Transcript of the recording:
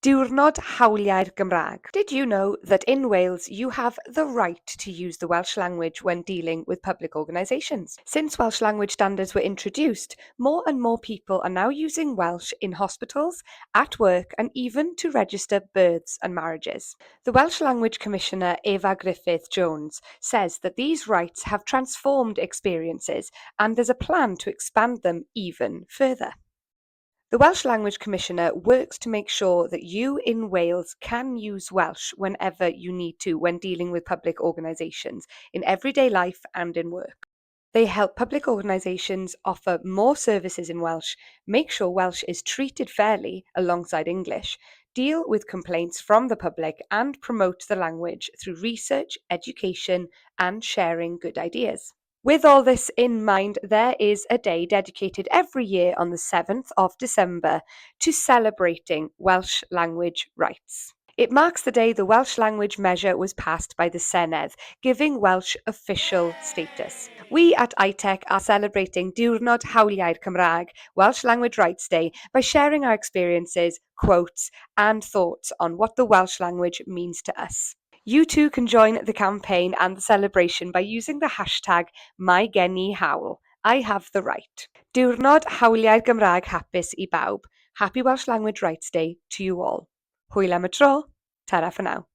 Diwrnod HAWLIA'R Gymraeg. Did you know that in Wales you have the right to use the Welsh language when dealing with public organisations? Since Welsh language standards were introduced, more and more people are now using Welsh in hospitals, at work, and even to register births and marriages. The Welsh Language Commissioner Eva Griffith-Jones says that these rights have transformed experiences and there's a plan to expand them even further. The Welsh Language Commissioner works to make sure that you in Wales can use Welsh whenever you need to when dealing with public organisations, in everyday life and in work. They help public organisations offer more services in Welsh, make sure Welsh is treated fairly alongside English, deal with complaints from the public, and promote the language through research, education, and sharing good ideas. With all this in mind, there is a day dedicated every year on the 7th of December to celebrating Welsh language rights. It marks the day the Welsh language measure was passed by the Senedd, giving Welsh official status. We at ITEC are celebrating Diwrnod HAWLIA'R Gymraeg, Welsh Language Rights Day, by sharing our experiences, quotes, and thoughts on what the Welsh language means to us. You too can join the campaign and the celebration by using the hashtag #MyGeniHawl. I have the right. Diwrnod HAWLIA'R Gymraeg hapus I bawb. Happy Welsh Language Rights Day to you all. Hwyl am y tro. Ta-ra for now.